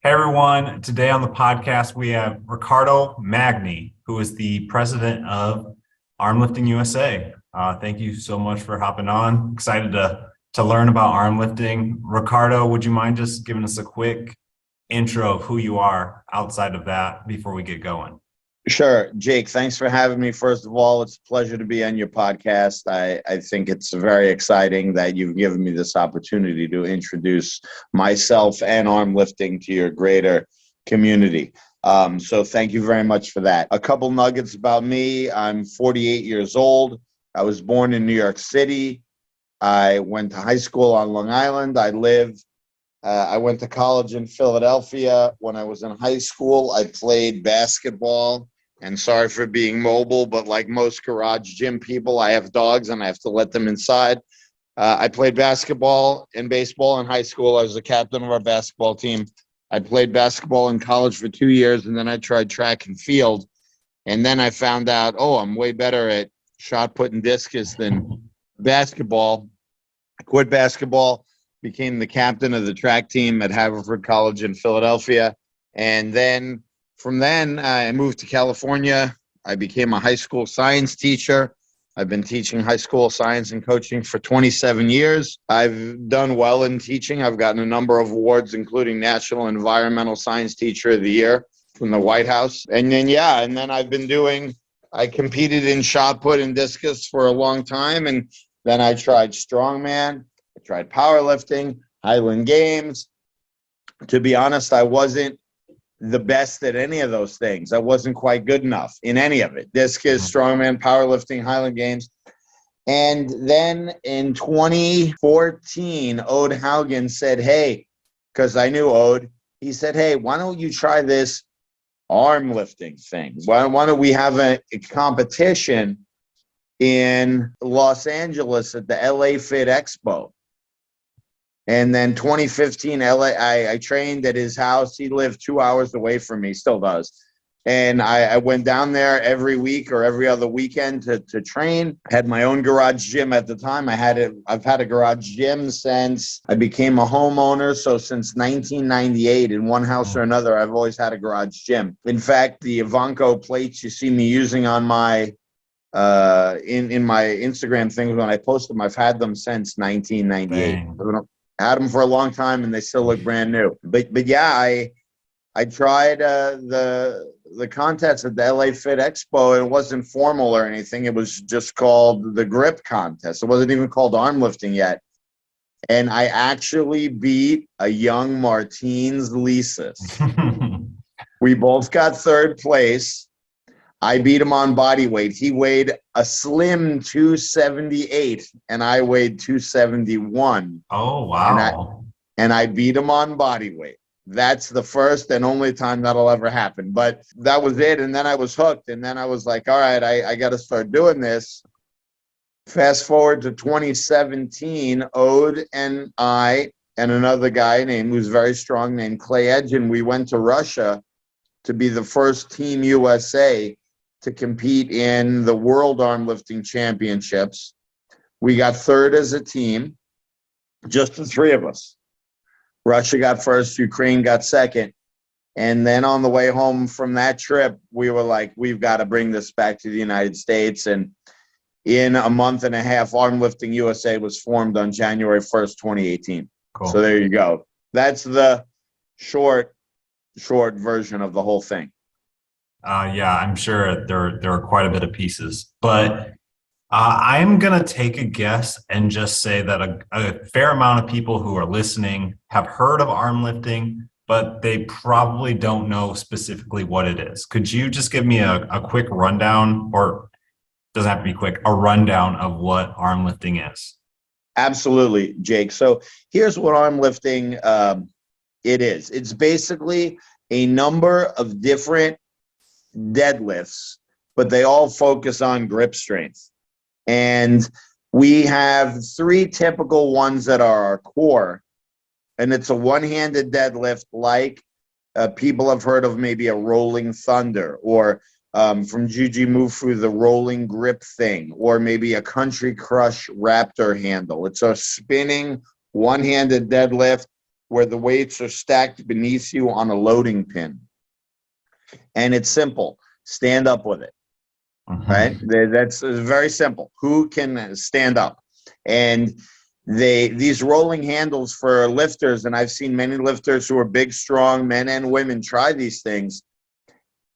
Hey everyone, today on the podcast we have Riccardo Magni, who is the president of Armlifting USA. Thank you so much for hopping on. Excited to learn about armlifting. Riccardo, would you mind just giving us a quick intro of who you are outside of that before we get going? Sure. Jake, thanks for having me. First of all, it's a pleasure to be on your podcast. I think it's very exciting that you've given me this opportunity to introduce myself and armlifting to your greater community. So thank you very much for that. A couple nuggets about me. I'm 48 years old. I was born in New York City. I went to high school on Long Island. I went to college in Philadelphia. When I was in high school, I played basketball. And sorry for being mobile, but like most garage gym people, I have dogs and I have to let them inside. I played basketball and baseball in high school. I was the captain of our basketball team. I played basketball in college for 2 years, and then I tried track and field. And then I found out, I'm way better at shot put and discus than basketball. I quit basketball, became the captain of the track team at Haverford College in Philadelphia. And then from then, I moved to California. I became a high school science teacher. I've been teaching high school science and coaching for 27 years. I've done well in teaching. I've gotten a number of awards, including National Environmental Science Teacher of the Year from the White House. And then I competed in shot put and discus for a long time. And then I tried strongman. I tried powerlifting, Highland Games. To be honest, I wasn't the best at any of those things. I wasn't quite good enough in any of it. Discus, strongman, powerlifting, Highland Games. And then in 2014, Ode Haugen said, hey, because I knew Ode, he said, hey, why don't you try this arm lifting thing? Why don't we have a competition in Los Angeles at the LA Fit Expo? And then 2015, LA, I trained at his house. He lived 2 hours away from me, still does. And I went down there every week or every other weekend to train. Had my own garage gym at the time. I've had a garage gym since I became a homeowner. So since 1998, in one house or another, I've always had a garage gym. In fact, the Ivanko plates you see me using on my in my Instagram things when I post them, I've had them since 1998. Had them for a long time, and they still look brand new. But yeah, I tried the contest at the LA Fit Expo, and it wasn't formal or anything. It was just called the grip contest. It wasn't even called arm lifting yet. And I actually beat a young Martins Lisis. We both got third place. I beat him on body weight. He weighed a slim 278, and I weighed 271. Oh, wow. And I beat him on body weight. That's the first and only time that'll ever happen. But that was it, and then I was hooked, and then I was like, all right, I got to start doing this. Fast forward to 2017, Ode and I and another guy who's very strong named Clay Edgen, we went to Russia to be the first Team USA to compete in the World Armlifting Championships. We got third as a team, just the three of us. Russia got first, Ukraine got second. And then on the way home from that trip, we were like, we've got to bring this back to the United States. And in a month and a half, Armlifting USA was formed on January 1st, 2018. Cool. So there you go. That's the short version of the whole thing. Yeah, I'm sure there are quite a bit of pieces, but I'm going to take a guess and just say that a fair amount of people who are listening have heard of arm lifting, but they probably don't know specifically what it is. Could you just give me a quick rundown, or doesn't have to be quick, a rundown of what arm lifting is? Absolutely, Jake. So here's what arm lifting it is. It's basically a number of different deadlifts, but they all focus on grip strength. And we have three typical ones that are our core. And it's a one-handed deadlift like people have heard of maybe a rolling thunder, or from Juji Mufu, the rolling grip thing, or maybe a country crush raptor handle. It's a spinning one-handed deadlift where the weights are stacked beneath you on a loading pin. And it's simple. Stand up with it, right? That's very simple. Who can stand up? And these rolling handles for lifters, and I've seen many lifters who are big, strong men and women try these things,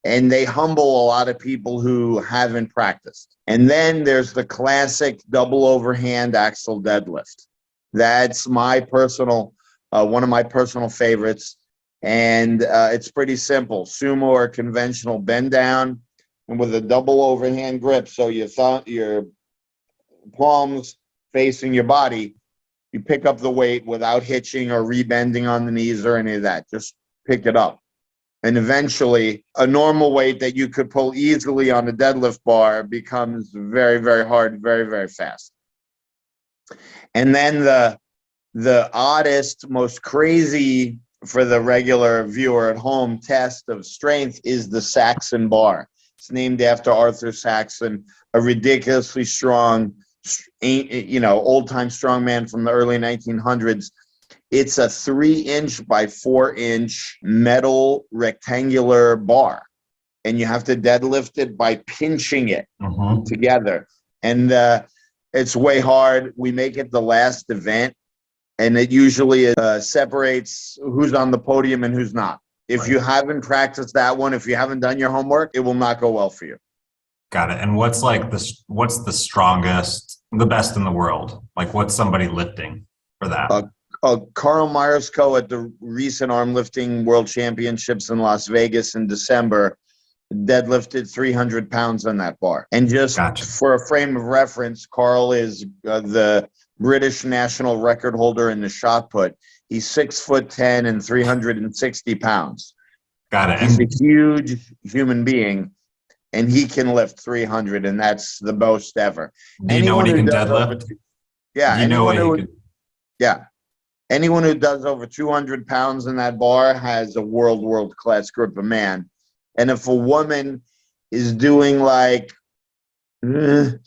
and they humble a lot of people who haven't practiced. And then there's the classic double overhand axle deadlift. That's my personal, one of my personal favorites. And it's pretty simple. Sumo or conventional, bend down and with a double overhand grip. So your palms facing your body, you pick up the weight without hitching or rebending on the knees or any of that. Just pick it up. And eventually, a normal weight that you could pull easily on a deadlift bar becomes very, very hard, very, very fast. And then the oddest, most crazy for the regular viewer at home test of strength is the Saxon bar. It's named after Arthur Saxon, a ridiculously strong, old-time strongman from the early 1900s. It's a 3-inch by 4-inch metal rectangular bar, and you have to deadlift it by pinching it together. And it's way hard. We make it the last event, and it usually separates who's on the podium and who's not. If you haven't practiced that one, if you haven't done your homework, it will not go well for you. Got it. And what's the strongest, the best in the world? Like, what's somebody lifting for that? Carl Myerscough at the recent Armlifting World Championships in Las Vegas in December deadlifted 300 pounds on that bar. And just for a frame of reference, Carl is the British national record holder in the shot put. He's 6'10" and 360 pounds. Got it. He's a huge human being, and he can lift 300, and that's the most ever. Do you know what he can deadlift? Anyone who does over 200 pounds in that bar has a world-class group of man. And if a woman is doing like, for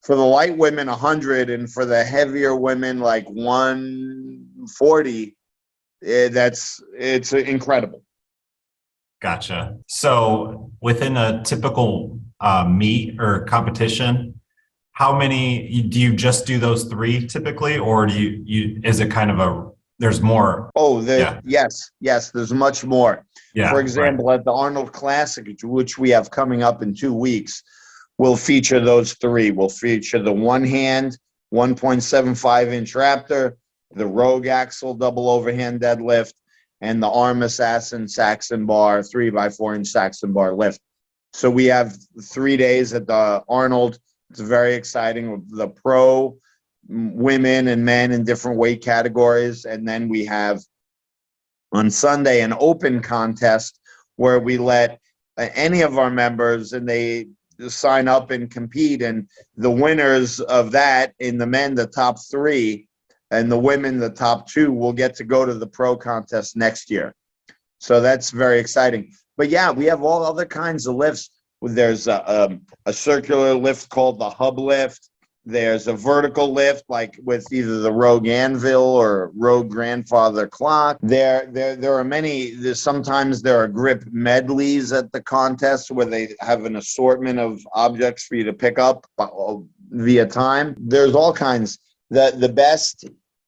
the light women, 100, and for the heavier women, like 140, it's incredible. Gotcha. So within a typical meet or competition, how many do you just do those 3 typically, or do you is it kind of there's more? Yes, there's much more. Yeah. For example, at the Arnold Classic, which we have coming up in 2 weeks, we'll feature those 3. We'll feature the one-hand 1.75-inch Raptor, the Rogue Axle double overhand deadlift, and the Arm Assassin Saxon bar 3x4-inch Saxon bar lift. So we have 3 days at the Arnold. It's very exciting with the pro women and men in different weight categories. And then we have on Sunday an open contest where we let any of our members, and they sign up and compete. And the winners of that, in the men, the top 3, and the women, the top 2, will get to go to the pro contest next year. So that's very exciting. But yeah, we have all other kinds of lifts. There's a circular lift called the hub lift. There's a vertical lift, like with either the Rogue Anvil or Rogue Grandfather Clock. There are many. Sometimes there are grip medleys at the contest where they have an assortment of objects for you to pick up via time. There's all kinds. The best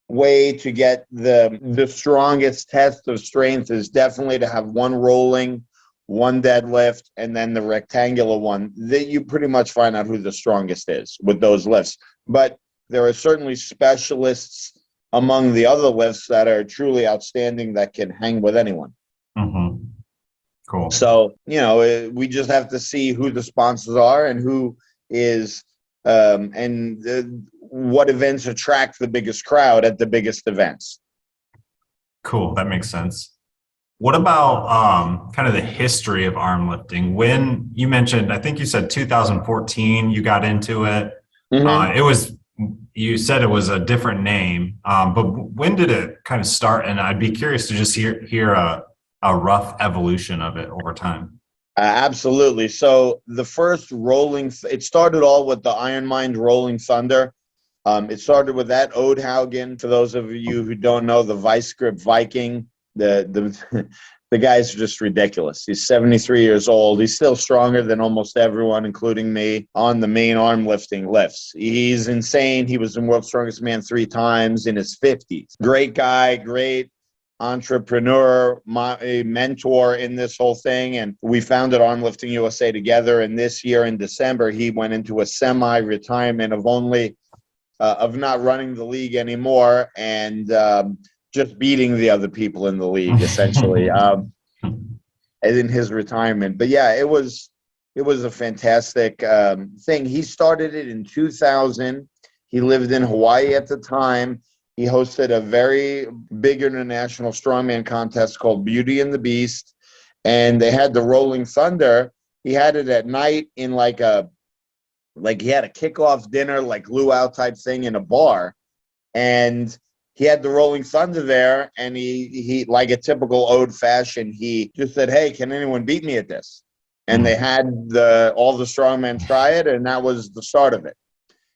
way to get the strongest test of strength is definitely to have one rolling, one deadlift, and then the rectangular one. That you pretty much find out who the strongest is with those lifts. But there are certainly specialists among the other lifts that are truly outstanding that can hang with anyone. Cool. So, we just have to see who the sponsors are and who is what events attract the biggest crowd at the biggest events. Cool. That makes sense. What about kind of the history of arm lifting? When you mentioned, I think you said 2014, you got into it. You said it was a different name, but when did it kind of start? And I'd be curious to just hear a rough evolution of it over time. Absolutely. So the first it started all with the Iron Mind Rolling Thunder. It started with that Oudhaugen. For those of you who don't know, the vice grip Viking, the the guy's just ridiculous. He's 73 years old. He's still stronger than almost everyone, including me, on the main arm lifting lifts. He's insane. He was the world's strongest man 3 times in his 50s. Great guy, great entrepreneur, a mentor in this whole thing. And we founded Armlifting USA together. And this year in December, he went into a semi-retirement of not running the league anymore and just beating the other people in the league, essentially, in his retirement. But yeah, it was a fantastic thing. He started it in 2000. He lived in Hawaii at the time. He hosted a very big international strongman contest called Beauty and the Beast. And they had the Rolling Thunder. He had it at night in he had a kickoff dinner, like luau type thing in a bar. And he had the Rolling Thunder there. And he like a typical old fashioned, he just said, "Hey, can anyone beat me at this?" And they had all the strongmen try it. And that was the start of it.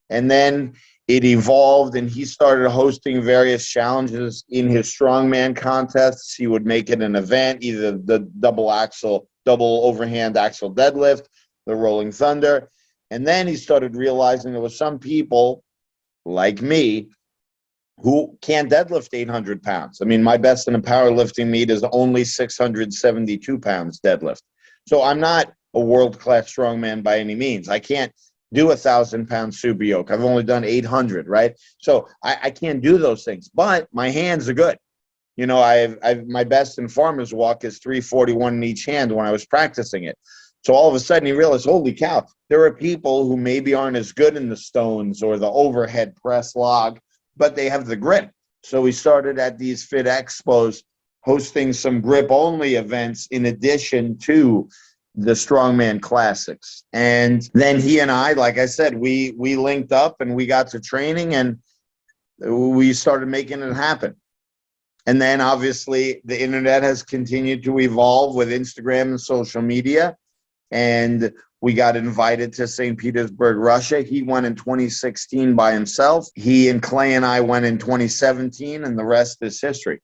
And then it evolved, and he started hosting various challenges in his strongman contests. He would make it an event, either the double overhand axle deadlift, the Rolling Thunder. And then he started realizing there were some people like me who can't deadlift 800 pounds. I mean, my best in a powerlifting meet is only 672 pounds deadlift. So I'm not a world-class strongman by any means. I can't do 1,000-pound super yoke. I've only done 800, right? So I can't do those things, but my hands are good. You know, I've my best in farmer's walk is 341 in each hand when I was practicing it. So all of a sudden he realized, holy cow, there are people who maybe aren't as good in the stones or the overhead press log, but they have the grip. So we started at these Fit Expos hosting some grip-only events in addition to the Strongman Classics. And then he and I, like I said, we linked up and we got to training and we started making it happen. And then obviously the internet has continued to evolve with Instagram and social media. And we got invited to St. Petersburg, Russia. He went in 2016 by himself. He and Clay and I went in 2017, and the rest is history.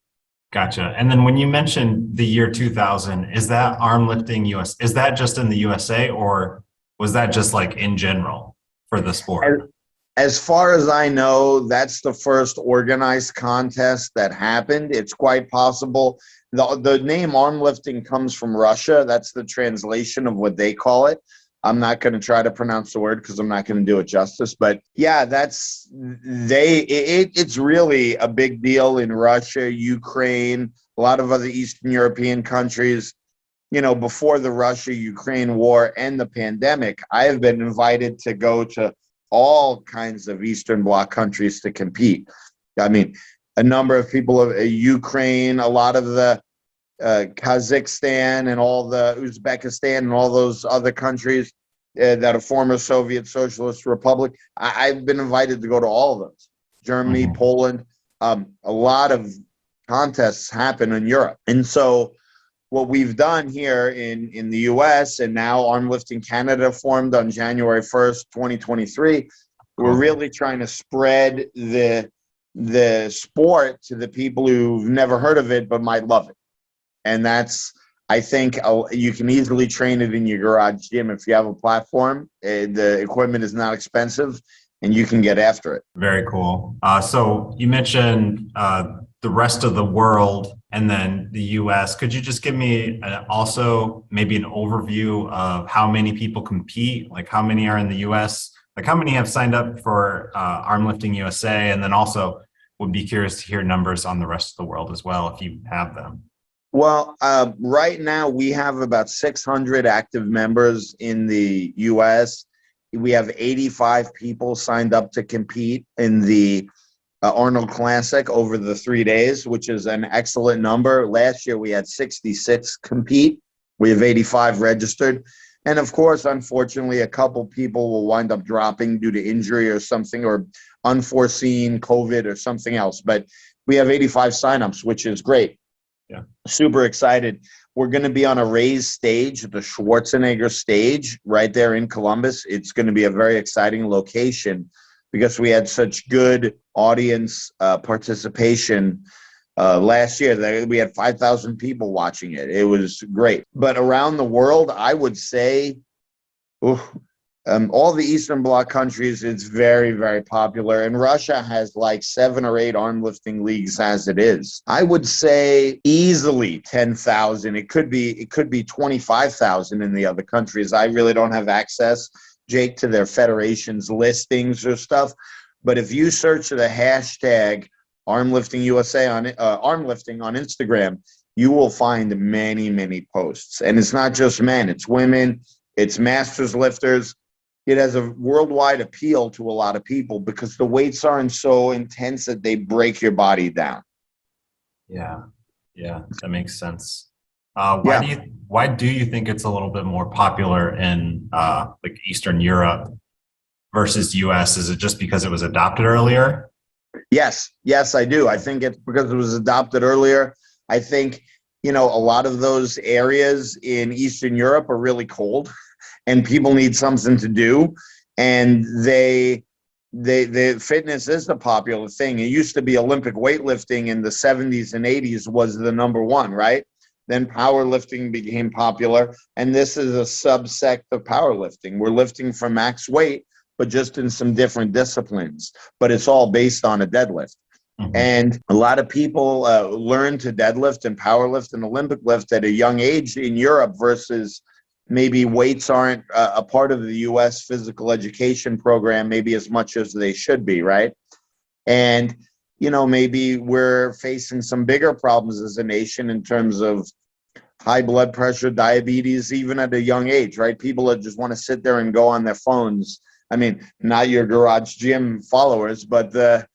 Gotcha. And then when you mentioned the year 2000, is that Armlifting US? Is that just in the USA, or was that just like in general for the sport? As far as I know, that's the first organized contest that happened. It's quite possible. The name Armlifting comes from Russia. That's the translation of what they call it. I'm not going to try to pronounce the word because I'm not going to do it justice. But yeah, it's really a big deal in Russia, Ukraine, a lot of other Eastern European countries. You know, before the Russia-Ukraine war and the pandemic, I have been invited to go to all kinds of Eastern Bloc countries to compete. I mean, a number of people of Ukraine, a lot of the Kazakhstan and all the Uzbekistan and all those other countries that are former Soviet Socialist Republic. I've been invited to go to all of those. Germany, Poland, a lot of contests happen in Europe. And so what we've done here in the US, and now Armlifting Canada formed on January 1st, 2023, we're really trying to spread the sport to the people who've never heard of it but might love it. And that's, I think, you can easily train it in your garage gym if you have a platform. The equipment is not expensive, and you can get after it. Very cool. So you mentioned the rest of the world and then the US. Could you just give me also maybe an overview of how many people compete? Like how many are in the US? Like how many have signed up for Armlifting USA? And then also would be curious to hear numbers on the rest of the world as well, if you have them. Well, right now we have about 600 active members in the US. We have 85 people signed up to compete in the Arnold Classic over the 3 days, which is an excellent number. Last year we had 66 compete. We have 85 registered. And of course, unfortunately, a couple people will wind up dropping due to injury or something, or unforeseen COVID or something else. But we have 85 signups, which is great. Yeah. Super excited. We're going to be on a raised stage, the Schwarzenegger stage, right there in Columbus. It's going to be a very exciting location because we had such good audience participation last year. We had 5,000 people watching it. It was great. But around the world, I would say, all the Eastern Bloc countries, it's very, very popular. And Russia has like 7 or 8 arm lifting leagues as it is. I would say easily 10,000. It could be 25,000 in the other countries. I really don't have access, Jake, to their federations listings or stuff. But if you search the hashtag Armlifting USA on Armlifting on Instagram, you will find many, many posts. And it's not just men, it's women, it's masters lifters. It has a worldwide appeal to a lot of people because the weights aren't so intense that they break your body down. Yeah, that makes sense. Yeah. Why do you think it's a little bit more popular in like Eastern Europe versus US? Is it just because it was adopted earlier? Yes, I do. I think it's because it was adopted earlier. I think, a lot of those areas in Eastern Europe are really cold and people need something to do. And the fitness is the popular thing. It used to be Olympic weightlifting in the 70s and 80s was the number one, right? Then powerlifting became popular. And this is a subsect of powerlifting. We're lifting for max weight, but just in some different disciplines. But it's all based on a deadlift. Mm-hmm. And a lot of people learn to deadlift and powerlift and Olympic lift at a young age in Europe versus maybe weights aren't a part of the U.S. physical education program maybe as much as they should be, right? And, maybe we're facing some bigger problems as a nation in terms of high blood pressure, diabetes, even at a young age, right? People that just want to sit there and go on their phones. I mean, not your garage gym followers, but the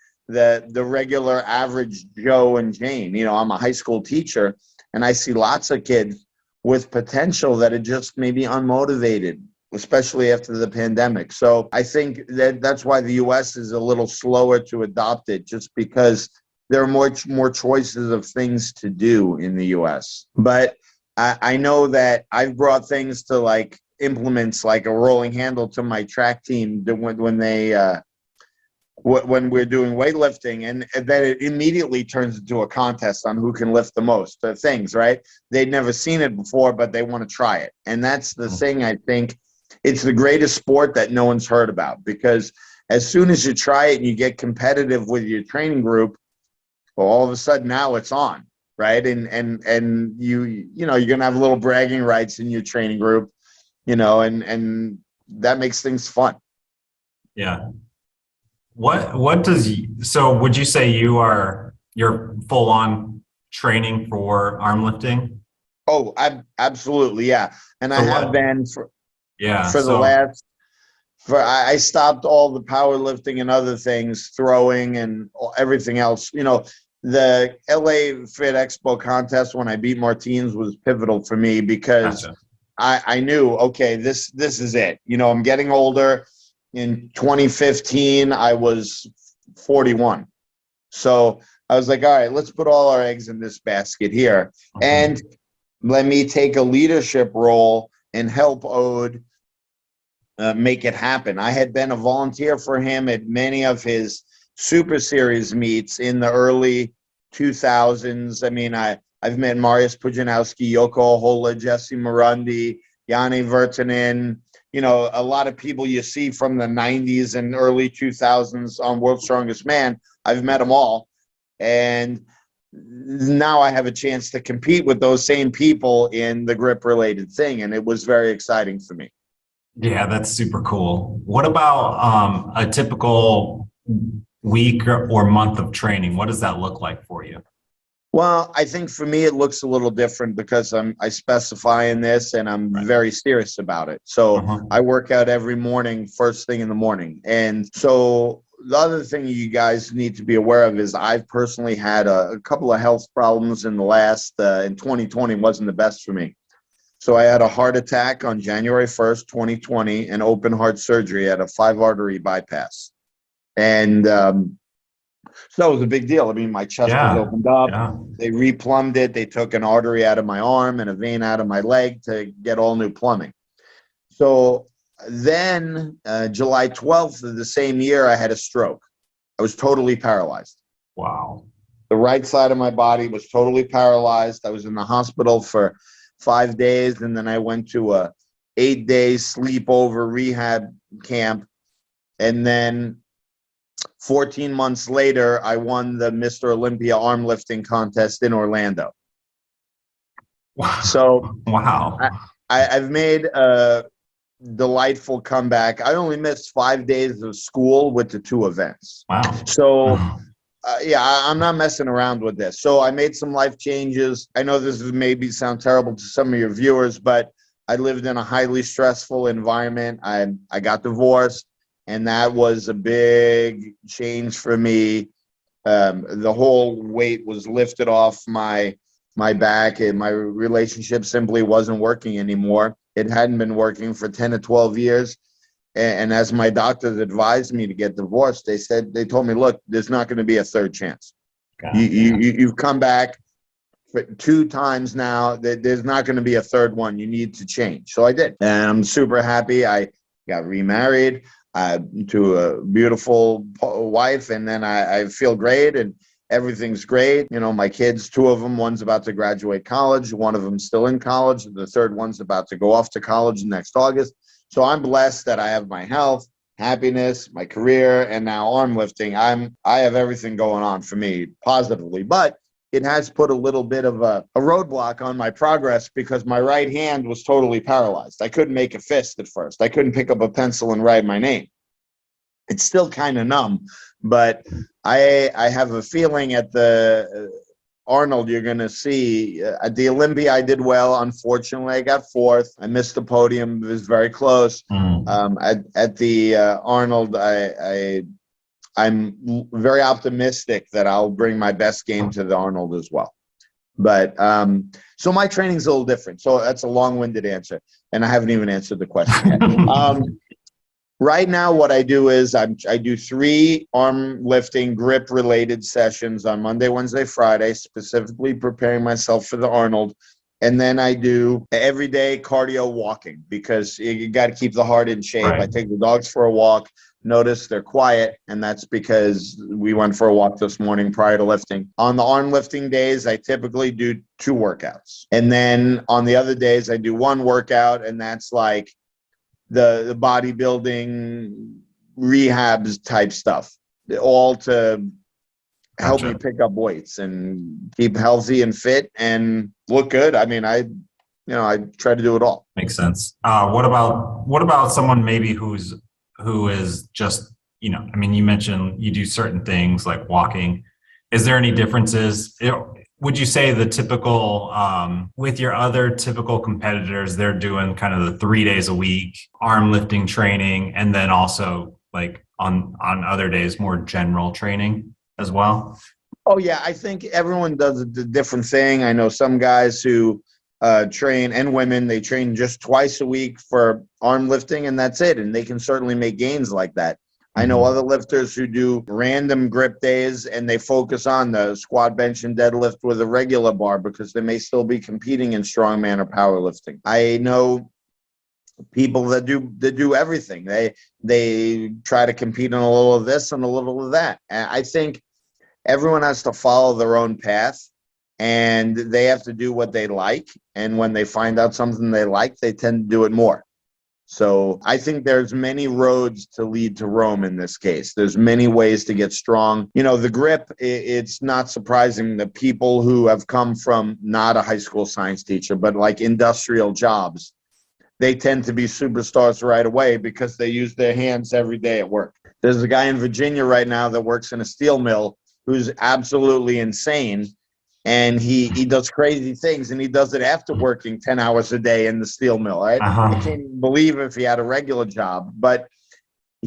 regular average Joe and Jane. I'm a high school teacher, and I see lots of kids with potential that are just maybe unmotivated, especially after the pandemic. So I think that's why the U.S. is a little slower to adopt it, just because there are more choices of things to do in the U.S. But I know that I've brought things to like implements like a rolling handle to my track team when we're doing weightlifting, and then it immediately turns into a contest on who can lift the most things, right? They'd never seen it before, but they want to try it. And that's the thing. I think it's the greatest sport that no one's heard about, because as soon as you try it and you get competitive with your training group, well, all of a sudden now it's on, right? And you're going to have little bragging rights in your training group, and that makes things fun. Yeah. So would you say you're full on training for arm lifting? Oh, absolutely. Yeah. And I have been I stopped all the powerlifting and other things, throwing and everything else. The LA Fit Expo contest when I beat Martins was pivotal for me because Gotcha. I knew, okay, this is it. I'm getting older. In 2015, I was 41. So I was like, all right, let's put all our eggs in this basket here. Mm-hmm. And let me take a leadership role and help Ode make it happen. I had been a volunteer for him at many of his Super Series meets in the early 2000s. I mean, I've met Mariusz Pudzianowski, Yoko Ahola, Jesse Morundi, Yanni Virtanen, a lot of people you see from the 90s and early 2000s on World's Strongest Man. I've met them all. And now I have a chance to compete with those same people in the grip-related thing. And it was very exciting for me. Yeah, that's super cool. What about a typical week or month of training? What does that look like for you? Well, I think for me, it looks a little different because I specify in this and I'm very serious about it. So I work out every morning, first thing in the morning. And so the other thing you guys need to be aware of is I've personally had a couple of health problems in the last, in 2020 wasn't the best for me. So I had a heart attack on January 1st, 2020, and open heart surgery at a 5-artery bypass. And so that was a big deal. I mean, my chest was opened up. Yeah. They replumbed it. They took an artery out of my arm and a vein out of my leg to get all new plumbing. So Then July 12th of the same year, I had a stroke. I was totally paralyzed. Wow. The right side of my body was totally paralyzed. I was in the hospital for 5 days, and then I went to a 8-day sleepover rehab camp. And then 14 months later, I won the Mr. Olympia arm lifting contest in Orlando. Wow. So Wow. I've made a delightful comeback. I only missed 5 days of school with the 2 events. Wow. So I'm not messing around with this. So I made some life changes. I know this is maybe sound terrible to some of your viewers, but I lived in a highly stressful environment. I got divorced, and that was a big change for me. The whole weight was lifted off my back, and my relationship simply wasn't working anymore. It hadn't been working for 10 to 12 years. And as my doctors advised me to get divorced, they told me, look, there's not going to be a third chance. You've come back for 2 times now. There's not going to be a third one. You need to change. So I did. And I'm super happy. I got remarried to a beautiful wife. And then I feel great, and everything's great. You know, my kids, 2 of them, one's about to graduate college. One of them's still in college. The third one's about to go off to college next August. So I'm blessed that I have my health, happiness, my career, and now arm lifting. I have everything going on for me positively, but it has put a little bit of a roadblock on my progress because my right hand was totally paralyzed. I couldn't make a fist at first. I couldn't pick up a pencil and write my name. It's still kind of numb, but I have a feeling at the Arnold, you're going to see at the Olympia, I did well. Unfortunately, I got 4th. I missed the podium. It was very close. At the Arnold, I'm very optimistic that I'll bring my best game to the Arnold as well. But so my training's a little different. So that's a long-winded answer, and I haven't even answered the question yet. Right now, what I do is I do 3 arm lifting grip related sessions on Monday, Wednesday, Friday, specifically preparing myself for the Arnold. And then I do everyday cardio walking because you got to keep the heart in shape. Right. I take the dogs for a walk. Notice they're quiet, and that's because we went for a walk this morning prior to lifting. On the arm lifting days, I typically do 2 workouts. And then on the other days, I do 1 workout, and that's like the bodybuilding rehabs type stuff, all to help me pick up weights and keep healthy and fit and look good. I mean, I try to do it all. Makes sense. What about someone maybe who is just, I mean, you mentioned you do certain things like walking. Is there any differences? Would you say the typical, with your other typical competitors, they're doing kind of the 3 days a week arm lifting training, and then also like on other days, more general training as well? Oh yeah. I think everyone does a different thing. I know some guys who train, and women, they train just twice a week for arm lifting, and that's it. And they can certainly make gains like that. I know other lifters who do random grip days, and they focus on the squat, bench, and deadlift with a regular bar because they may still be competing in strongman or powerlifting. I know people that do everything. They try to compete in a little of this and a little of that. And I think everyone has to follow their own path, and they have to do what they like. And when they find out something they like, they tend to do it more. So I think there's many roads to lead to Rome in this case. There's many ways to get strong. The grip, it's not surprising that people who have come from not a high school science teacher, but like industrial jobs, they tend to be superstars right away because they use their hands every day at work. There's a guy in Virginia right now that works in a steel mill who's absolutely insane. And he does crazy things, and he does it after working 10 hours a day in the steel mill, right? I can't even believe if he had a regular job, but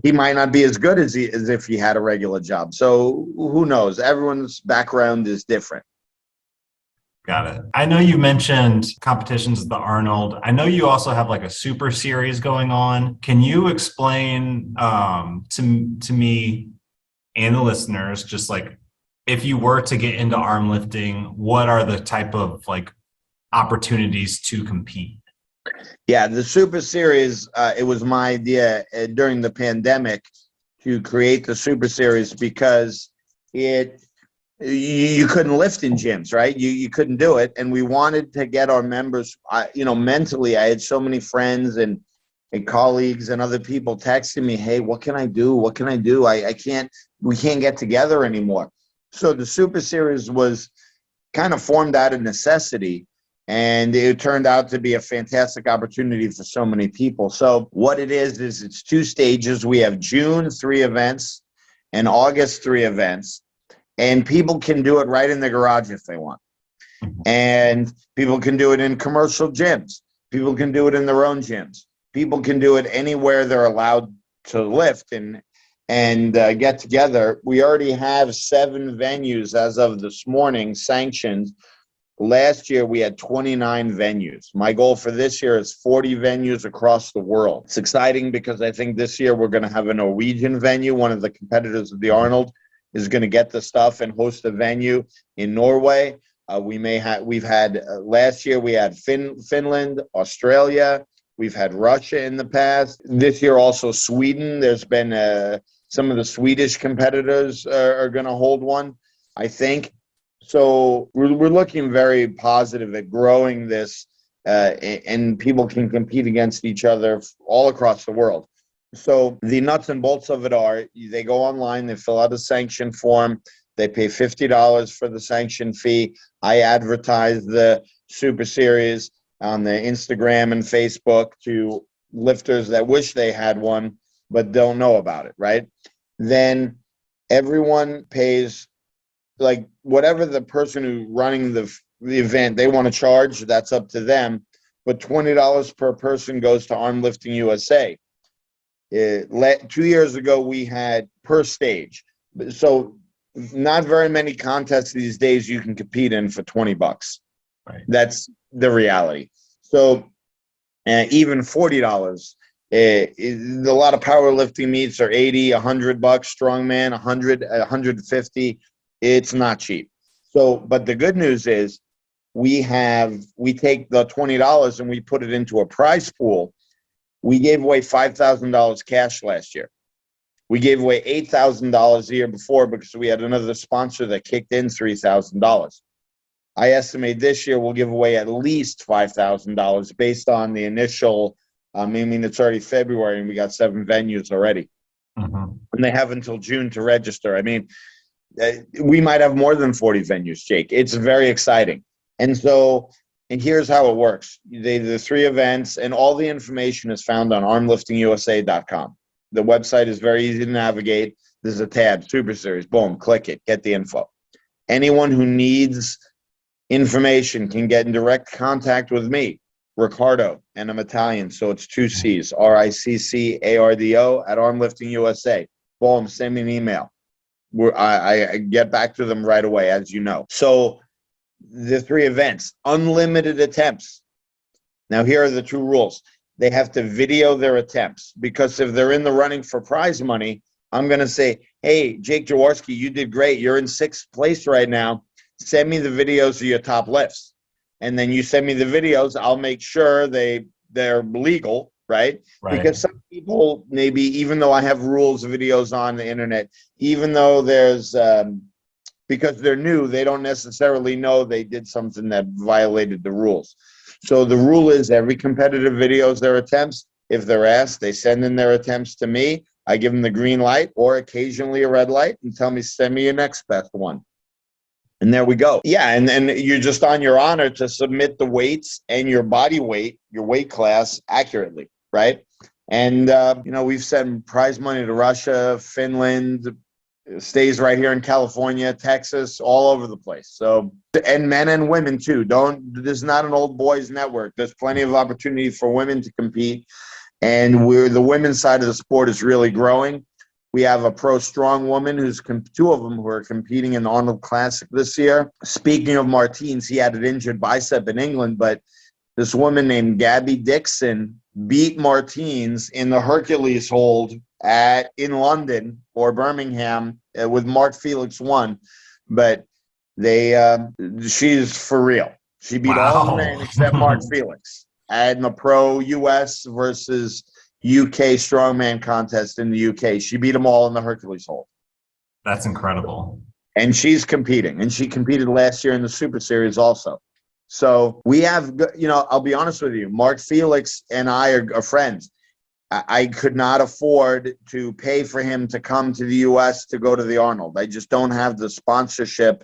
he might not be as good as if he had a regular job. So who knows? Everyone's background is different. Got it. I know you mentioned competitions at the Arnold. I know you also have like a super series going on. Can you explain to me and the listeners, just like, if you were to get into arm lifting, what are the type of like opportunities to compete? Yeah, the Super Series, it was my idea during the pandemic to create the Super Series because it you couldn't lift in gyms, right? You couldn't do it, and we wanted to get our members. Mentally, I had so many friends and colleagues and other people texting me, "Hey, what can I do? What can I do? I can't. We can't get together anymore." So the Super Series was kind of formed out of necessity, and it turned out to be a fantastic opportunity for so many people. So what it is it's 2 stages. We have June 3 events and August 3 events, and people can do it right in the garage if they want. And people can do it in commercial gyms. People can do it in their own gyms. People can do it anywhere they're allowed to lift and get together. We already have 7 venues as of this morning sanctioned. Last year, we had 29 venues. My goal for this year is 40 venues across the world. It's exciting because I think this year we're going to have a Norwegian venue. One of the competitors of the Arnold is going to get the stuff and host a venue in Norway. We've had last year we had Finland, Australia. We've had Russia in the past. This year also Sweden. There's been some of the Swedish competitors are going to hold one, I think. So we're looking very positive at growing this, and people can compete against each other all across the world. So the nuts and bolts of it are they go online, they fill out a sanction form, they pay $50 for the sanction fee. I advertise the Super Series on the Instagram and Facebook to lifters that wish they had one but don't know about it, right? Then everyone pays like whatever the person who's running the event they want to charge, that's up to them. But $20 per person goes to Armlifting USA. 2 years ago, we had per stage. So not very many contests these days you can compete in for $20. Right. That's the reality. So even $40. A lot of powerlifting meets are $80, $100. Strongman, 100, 150. It's not cheap. So, but the good news is we take the $20 and we put it into a prize pool. We gave away $5,000 cash last year. We gave away $8,000 the year before because we had another sponsor that kicked in $3,000. I estimate this year we'll give away at least $5,000 based on the initial. It's already February and we got 7 venues already, and they have until June to register. We might have more than 40 venues, Jake. It's very exciting. And here's how it works. The 3 events and all the information is found on armliftingusa.com. The website is very easy to navigate. There's a tab, Super Series. Boom, click it, get the info. Anyone who needs information can get in direct contact with me, Riccardo, and I'm Italian, so it's 2 C's, RICCARDO at Armlifting USA. Boom, send me an email. I get back to them right away, as you know. So the 3 events, unlimited attempts. Now, here are the 2 rules. They have to video their attempts because if they're in the running for prize money, I'm going to say, hey, Jake Jaworski, you did great. You're in 6th place right now. Send me the videos of your top lifts. And then you send me the videos. I'll make sure they're legal, right? Because some people, maybe even though I have rules, videos on the internet, even though there's because they're new, they don't necessarily know they did something that violated the rules. So the rule is every competitive videos their attempts. If they're asked, they send in their attempts to me. I give them the green light or occasionally a red light and tell me, send me your next best one. And there we go. Yeah, and then you're just on your honor to submit the weights and your body weight, your weight class accurately, right? And, we've sent prize money to Russia, Finland, stays right here in California, Texas, all over the place. So, and men and women too. This is not an old boys network. There's plenty of opportunity for women to compete. And the women's side of the sport is really growing. We have a pro strong woman 2 of them who are competing in the Arnold Classic this year. Speaking of Martins, he had an injured bicep in England, but this woman named Gabby Dixon beat Martins in the Hercules hold in London or Birmingham with Mark Felix won. But she's for real. She beat all the men except Mark Felix. at the Pro US versus UK strongman contest in the UK. She beat them all in the Hercules hold. That's incredible. And she's competing, and she competed last year in the Super Series also. So we have, I'll be honest with you, Mark Felix and I are friends. I could not afford to pay for him to come to the U.S. to go to the Arnold. I just don't have the sponsorship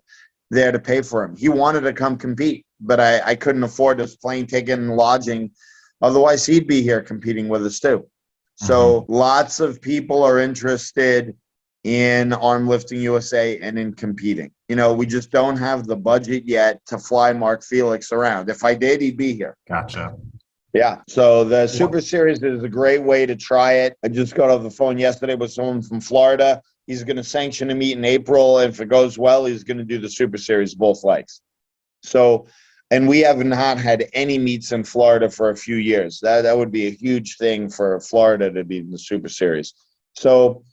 there to pay for him. He wanted to come compete, but I couldn't afford his plane ticket and lodging. Otherwise, he'd be here competing with us too. So lots of people are interested in Armlifting USA and in competing. We just don't have the budget yet to fly Mark Felix around. If I did, he'd be here. Gotcha. Yeah. So the Super Series is a great way to try it. I just got off the phone yesterday with someone from Florida. He's going to sanction a meet in April. And if it goes well, he's going to do the Super Series both legs. So, and we have not had any meets in Florida for a few years. That would be a huge thing for Florida to be in the Super Series. So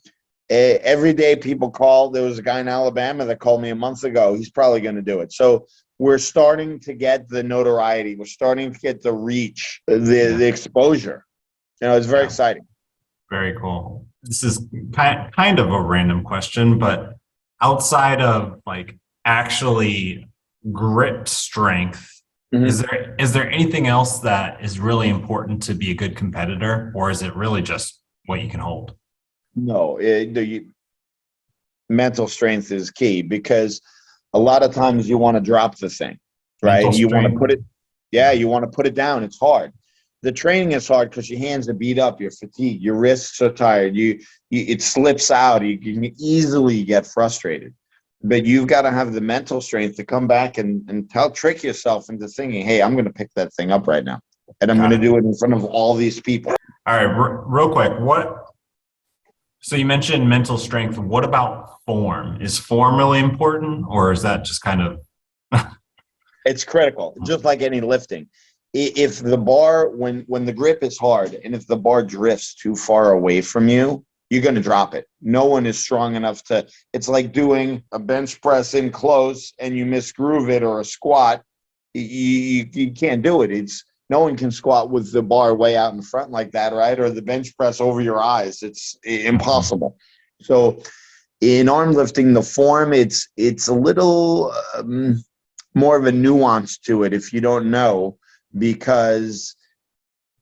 every day people call. There was a guy in Alabama that called me a month ago. He's probably going to do it. So we're starting to get the notoriety. We're starting to get the reach, the exposure. It's very exciting. Very cool. This is kind of a random question, but outside of like actually grip strength, is there anything else that is really important to be a good competitor, or is it really just what you can hold? No, the mental strength is key, because a lot of times you want to drop the thing, right? You want to put it, you want to put it down. It's hard. The training is hard because your hands are beat up, you're fatigued, your wrists are tired, it slips out, you can easily get frustrated. But you've got to have the mental strength to come back and trick yourself into thinking, hey, I'm going to pick that thing up right now, and I'm going to do it in front of all these people. All right, real quick, so you mentioned mental strength. What about form? Is form really important, or is that just kind of? It's critical, just like any lifting. If the bar, when the grip is hard, and if the bar drifts too far away from you, you're going to drop it. No one is strong enough to. It's like doing a bench press in close and you misgroove it, or a squat. You can't do it. No one can squat with the bar way out in front like that, right? Or the bench press over your eyes. It's impossible. So in arm lifting, the form, it's a little more of a nuance to it if you don't know, because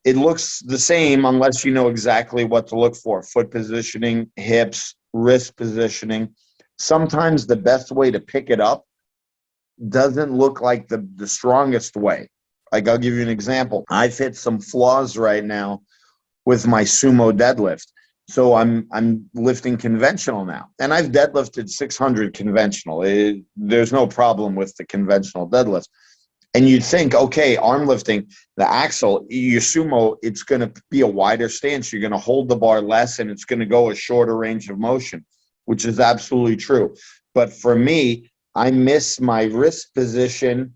it looks the same unless you know exactly what to look for. Foot positioning, hips, wrist positioning. Sometimes the best way to pick it up doesn't look like the strongest way. Like, I'll give you an example. I've hit some flaws right now with my sumo deadlift. So I'm lifting conventional now, and I've deadlifted 600 conventional. There's no problem with the conventional deadlift. And you'd think, okay, arm lifting, the axle, your sumo, it's going to be a wider stance. You're going to hold the bar less, and it's going to go a shorter range of motion, which is absolutely true. But for me, I miss my wrist position.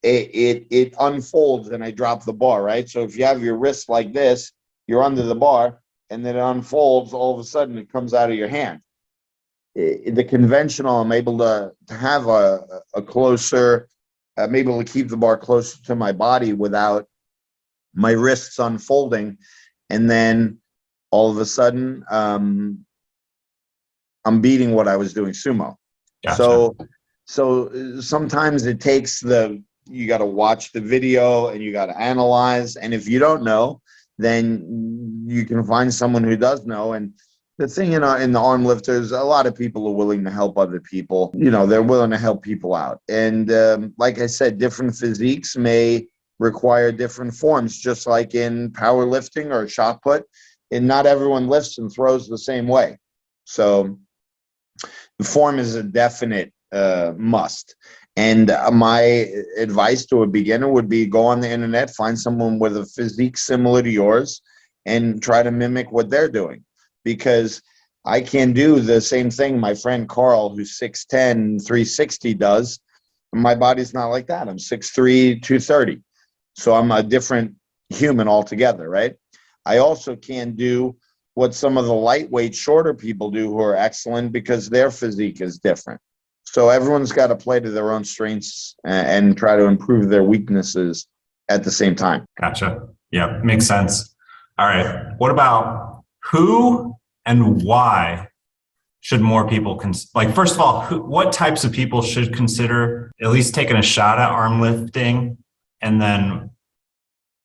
It unfolds and I drop the bar, right? So if you have your wrist like this, you're under the bar, and then it unfolds, all of a sudden it comes out of your hand. The conventional, I'm able to have a closer, I'm able to keep the bar closer to my body without my wrists unfolding. And then all of a sudden, I'm beating what I was doing sumo. Gotcha. So sometimes it takes you got to watch the video and you got to analyze. And if you don't know, then you can find someone who does know. And the thing in the arm lifters, a lot of people are willing to help other people. They're willing to help people out. And like I said, different physiques may require different forms, just like in powerlifting or shot put. And not everyone lifts and throws the same way. So the form is a definite must. And my advice to a beginner would be go on the internet, find someone with a physique similar to yours, and try to mimic what they're doing. Because I can do the same thing my friend Carl, who's 6'10", 360 does. My body's not like that. I'm 6'3", 230. So I'm a different human altogether, right? I also can do what some of the lightweight, shorter people do who are excellent, because their physique is different. So everyone's got to play to their own strengths and try to improve their weaknesses at the same time. Gotcha. Yeah, makes sense. All right. What about who and why should more people like, first of all, what types of people should consider at least taking a shot at arm lifting? And then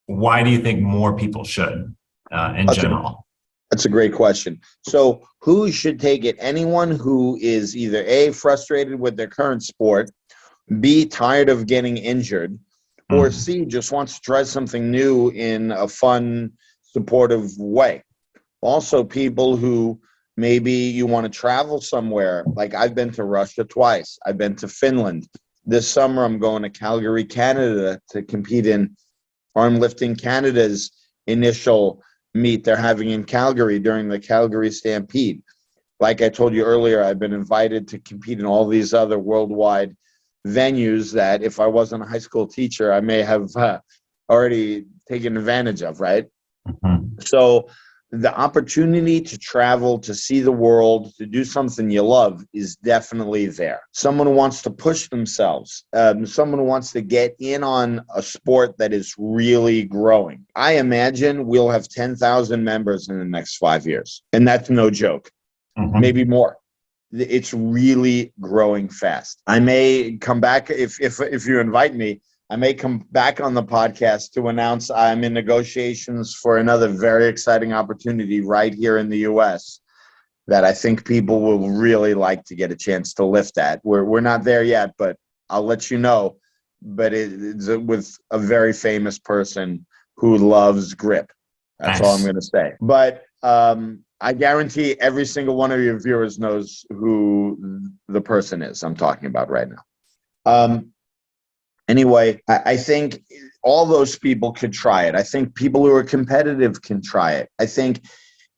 why do you think more people should in general? That's a great question. So who should take it? Anyone who is either A, frustrated with their current sport, B, tired of getting injured, or C, just wants to try something new in a fun, supportive way. Also, people who maybe you want to travel somewhere. Like I've been to Russia twice. I've been to Finland. This summer, I'm going to Calgary, Canada to compete in Armlifting Canada's initial meet they're having in Calgary during the Calgary Stampede. Like I told you earlier, I've been invited to compete in all these other worldwide venues that if I wasn't a high school teacher, I may have already taken advantage of, right? So the opportunity to travel, to see the world, to do something you love is definitely there. Someone who wants to push themselves, someone who wants to get in on a sport that is really growing. I imagine we'll have 10,000 members in the next 5 years. And that's no joke. Maybe more. It's really growing fast. I may come back if you invite me. I may come back on the podcast to announce I'm in negotiations for another very exciting opportunity right here in the U.S. that I think people will really like to get a chance to lift at. We're not there yet, but I'll let you know. But it's with a very famous person who loves grip. That's all I'm going to say. But I guarantee every single one of your viewers knows who the person is I'm talking about right now. Anyway, I think all those people could try it. I think people who are competitive can try it. I think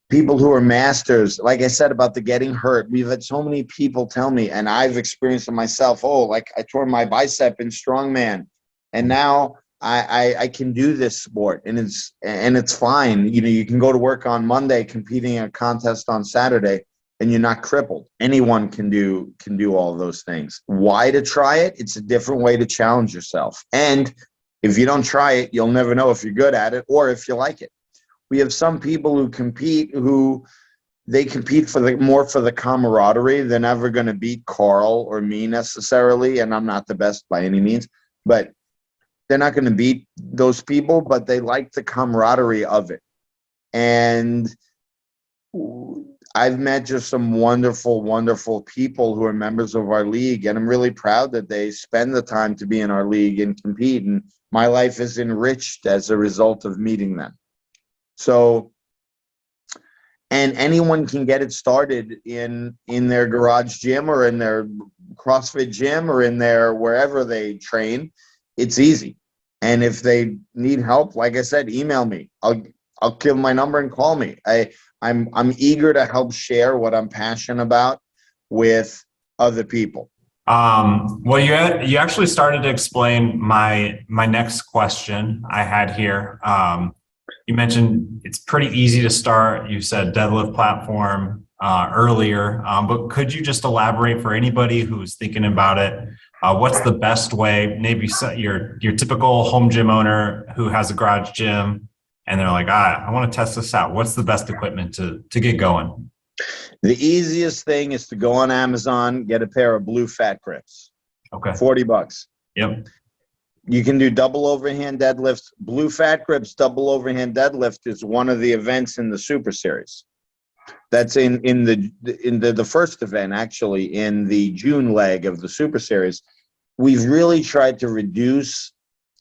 people who are masters, like I said about the getting hurt, we've had so many people tell me, and I've experienced it myself, like I tore my bicep in strongman, and now I can do this sport, and it's fine. You can go to work on Monday competing in a contest on Saturday, and you're not crippled. Anyone can do all of those things. Why to try it? It's a different way to challenge yourself. And if you don't try it, you'll never know if you're good at it or if you like it. We have some people who compete they compete more for the camaraderie. They're never going to beat Carl or me necessarily, and I'm not the best by any means, but they're not going to beat those people, but they like the camaraderie of it. And I've met just some wonderful, wonderful people who are members of our league, and I'm really proud that they spend the time to be in our league and compete. And my life is enriched as a result of meeting them. So, and anyone can get it started in their garage gym or in their CrossFit gym or in their wherever they train. It's easy. And if they need help, like I said, email me. I'll give my number and call me. I'm eager to help share what I'm passionate about with other people. Well, you actually started to explain my next question I had here. You mentioned it's pretty easy to start. You said deadlift platform earlier, but could you just elaborate for anybody who's thinking about it? What's the best way? Maybe your typical home gym owner who has a garage gym, and they're like, I want to test this out. What's the best equipment to get going? The easiest thing is to go on Amazon, get a pair of blue fat grips. Okay. $40. Yep. You can do double overhand deadlifts. Blue fat grips double overhand deadlift is one of the events in the Super Series. That's in the first event, actually, in the June leg of the Super Series. We've really tried to reduce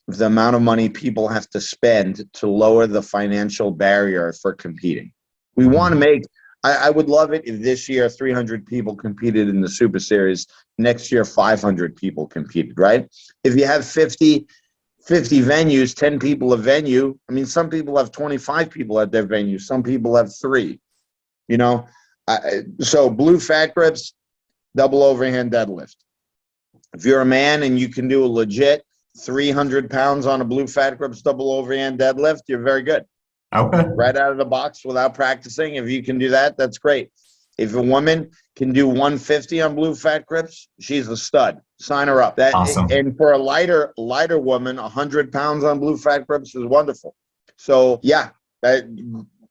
the amount of money people have to spend to lower the financial barrier for competing. We want to make, I would love it if this year 300 people competed in the Super Series, next year 500 people competed, right? If you have 50 venues, 10 people a venue, I mean, some people have 25 people at their venue, some people have 3, so blue fat grips, double overhand deadlift. If you're a man and you can do a legit 300 pounds on a blue fat grips double overhand deadlift, you're very good. Okay. Right out of the box without practicing. If you can do that, that's great. If a woman can do 150 on blue fat grips, she's a stud. Sign her up. Awesome. And for a lighter woman, 100 pounds on blue fat grips is wonderful. So yeah, that,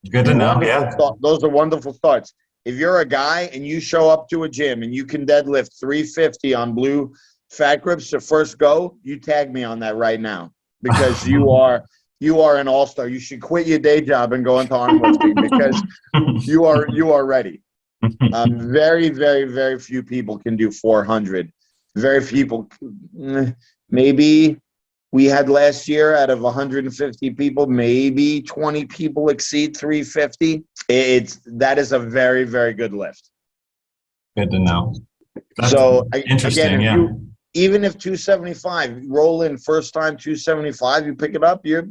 Good to know. Yeah. those are wonderful thoughts. If you're a guy and you show up to a gym and you can deadlift 350 on blue fat grips to first go, you tag me on that right now, because you are an all-star. You should quit your day job and go into arm lifting, because you are ready. Very, very, very few people can do 400. Very few people. Maybe we had last year, out of 150 people, maybe 20 people exceed 350. That is a very, very good lift. Good to know. That's So interesting. again, Yeah. even if 275, roll in first time 275, you pick it up, you're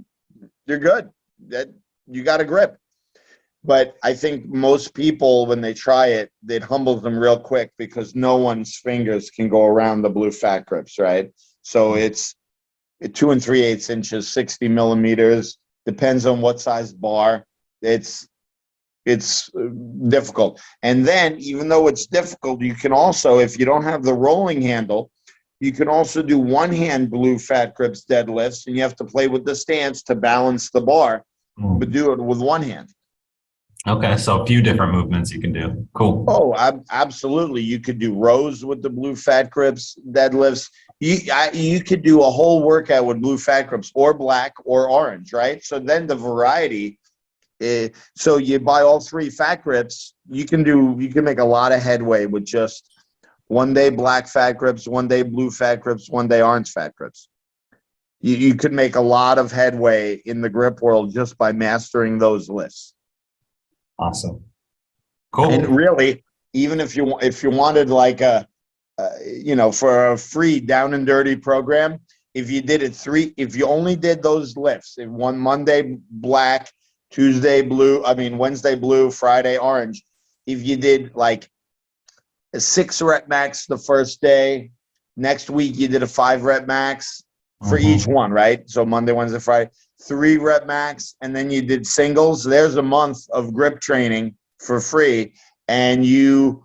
good. That you got a grip. But I think most people, when they try it, it humbles them real quick, because no one's fingers can go around the blue fat grips, right? So it's 2 3/8 inches, 60 millimeters. Depends on what size bar. It's difficult. And then, even though it's difficult, you can also, if you don't have the rolling handle, you can also do one hand blue fat grips deadlifts, and you have to play with the stance to balance the bar, but do it with one hand. Okay, so a few different movements you can do. Cool. Oh, absolutely. You could do rows with the blue fat grips deadlifts. You could do a whole workout with blue fat grips, or black or orange, right? So then the variety. So you buy all three fat grips. You can make a lot of headway with just one day black fat grips, one day blue fat grips, one day orange fat grips. You could make a lot of headway in the grip world just by mastering those lifts. Awesome. Cool. And really, even if you wanted like for a free down and dirty program, if you only did those lifts, if one Monday black, Tuesday blue, Wednesday blue, Friday orange, if you did like a 6 rep max the first day, next week you did a 5 rep max for each one, right? So Monday, Wednesday, Friday, 3 rep max, and then you did singles. There's a month of grip training for free, and you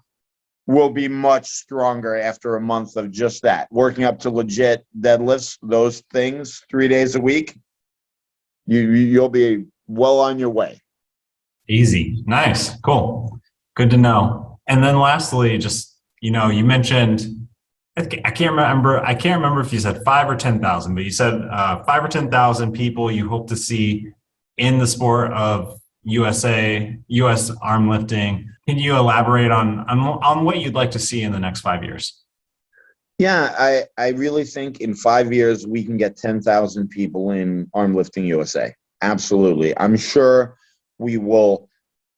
will be much stronger after a month of just that. Working up to legit deadlifts, those things, 3 days a week, you'll be well on your way. Easy. Nice. Cool. Good to know. And then lastly, just, you mentioned, I can't remember if you said 5 or 10,000, but you said 5 or 10,000 people you hope to see in the sport of US arm lifting. Can you elaborate on what you'd like to see in the next 5 years? Yeah, I really think in 5 years we can get 10,000 people in Armlifting USA. Absolutely. I'm sure we will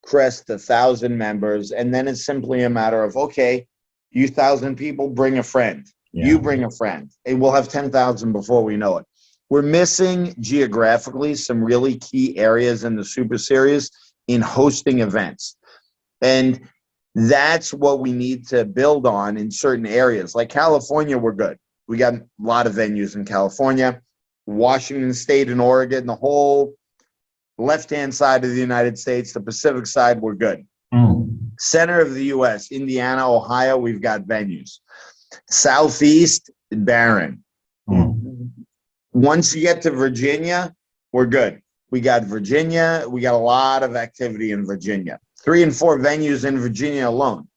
crest 1,000 members, and then it's simply a matter of, okay, you 1,000 people, bring a friend. Yeah. You bring a friend, and we'll have 10,000 before we know it. We're missing geographically some really key areas in the Super Series in hosting events. And that's what we need to build on in certain areas. Like California, we're good. We got a lot of venues in California, Washington State and Oregon, the whole left-hand side of the United States, the Pacific side, we're good. Center of the U.S., Indiana, Ohio, we've got venues. Southeast, barren. Once you get to Virginia, we're good. We got Virginia. We got a lot of activity in Virginia. 3 and 4 venues in Virginia alone.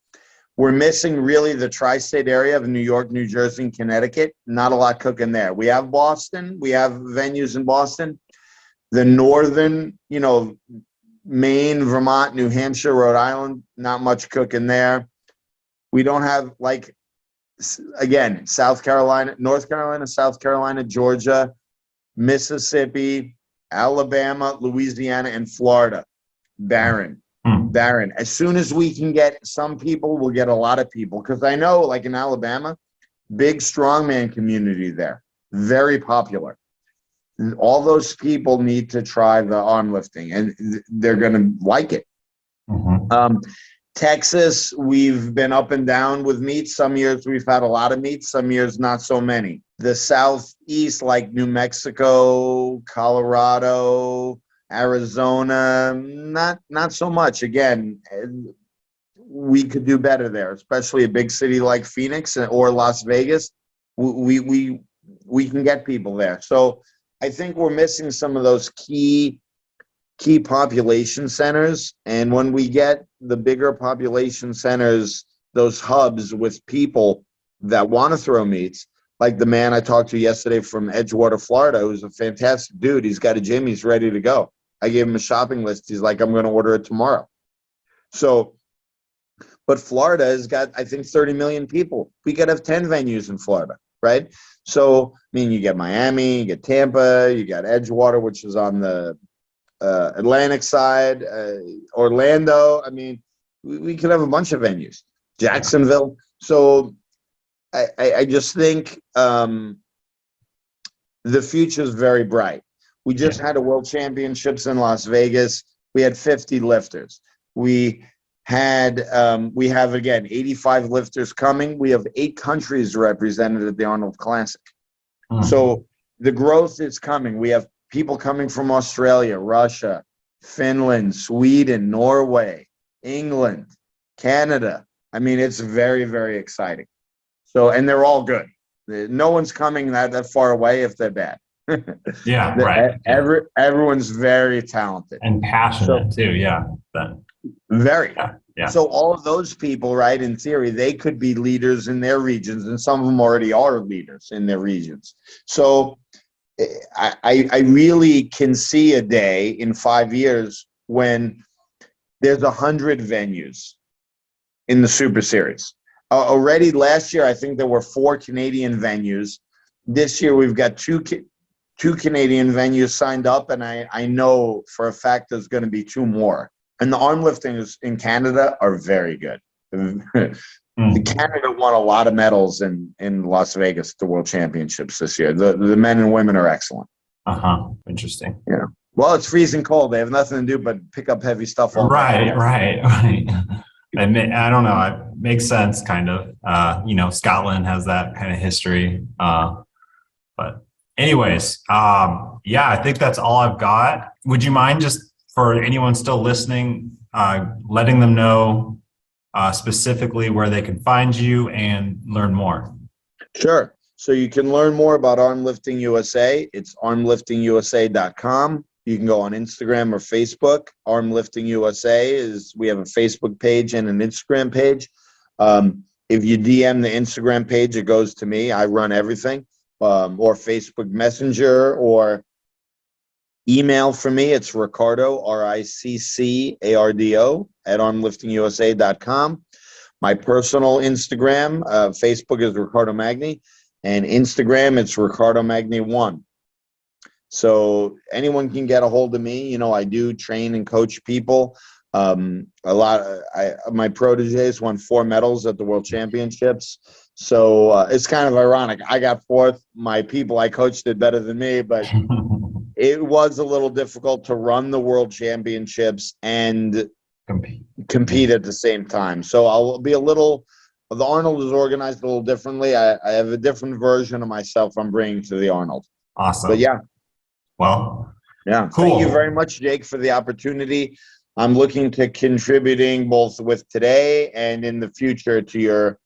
We're missing really the tri-state area of New York, New Jersey, and Connecticut. Not a lot cooking there. We have Boston. We have venues in Boston. The northern, Maine, Vermont, New Hampshire, Rhode Island, not much cooking there. We don't have, again, South Carolina, North Carolina, South Carolina, Georgia, Mississippi, Alabama, Louisiana, and Florida. Barren. Barren. As soon as we can get some people, we'll get a lot of people. Because I know, like in Alabama, big strongman community there. Very popular. All those people need to try the arm lifting, and they're going to like it. Texas, we've been up and down with meets. Some years we've had a lot of meets, some years not so many. The Southeast, like New Mexico, Colorado, Arizona, not so much. Again, we could do better there, especially a big city like Phoenix or Las Vegas. We can get people there. So I think we're missing some of those key key population centers. And when we get the bigger population centers, those hubs with people that want to throw meets, like the man I talked to yesterday from Edgewater, Florida, who's a fantastic dude. He's got a gym. He's ready to go. I gave him a shopping list. He's like, I'm going to order it tomorrow. So, but Florida has got, I think, 30 million people. We could have 10 venues in Florida, right? So, I mean, you get Miami, you get Tampa, you got Edgewater, which is on the Atlantic side, Orlando. I mean, we could have a bunch of venues. Jacksonville. So I just think the future is very bright. We just had a World Championships in Las Vegas. We had 50 lifters. We have, again, 85 lifters coming. We have 8 countries represented at the Arnold Classic. So the growth is coming. We have people coming from Australia, Russia, Finland, Sweden, Norway, England, Canada. I mean, it's very, very exciting. So, and they're all good. No one's coming that far away if they're bad. Yeah, right. Everyone's very talented. And passionate too, yeah. Very. Yeah. So all of those people, right, in theory, they could be leaders in their regions, and some of them already are leaders in their regions. So I really can see a day in 5 years when there's 100 venues in the Super Series. Already last year, I think there were 4 Canadian venues. This year, we've got two Canadian venues signed up, and I know for a fact there's going to be 2 more. And the arm liftings in Canada are very good. Canada won a lot of medals in Las Vegas at the World Championships this year. The men and women are excellent. Interesting. Yeah. Well, it's freezing cold. They have nothing to do but pick up heavy stuff all day. Right. I don't know. It makes sense, kind of. Scotland has that kind of history. But anyways, I think that's all I've got. Would you mind, just for anyone still listening, letting them know specifically where they can find you and learn more? Sure. So you can learn more about Armlifting USA. It's armliftingusa.com. You can go on Instagram or Facebook. Armlifting USA we have a Facebook page and an Instagram page. If you DM the Instagram page, it goes to me. I run everything. Or Facebook Messenger or email for me. It's Riccardo, RICCARDO @armliftingusa.com. My personal Instagram, Facebook is Riccardo Magni, and Instagram it's Riccardo Magni 1. So anyone can get a hold of me. I do train and coach people. My proteges won 4 medals at the World Championships. So it's kind of ironic. I got 4th. My people I coached did better than me, but it was a little difficult to run the World Championships and compete at the same time. So the Arnold is organized a little differently. I have a different version of myself I'm bringing to the Arnold. Awesome. But yeah. Well, yeah. Cool. Thank you very much, Jake, for the opportunity. I'm looking to contributing both with today and in the future to your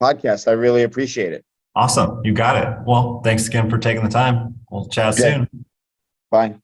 podcast. I really appreciate it. Awesome. You got it. Well, thanks again for taking the time. We'll chat soon. Bye.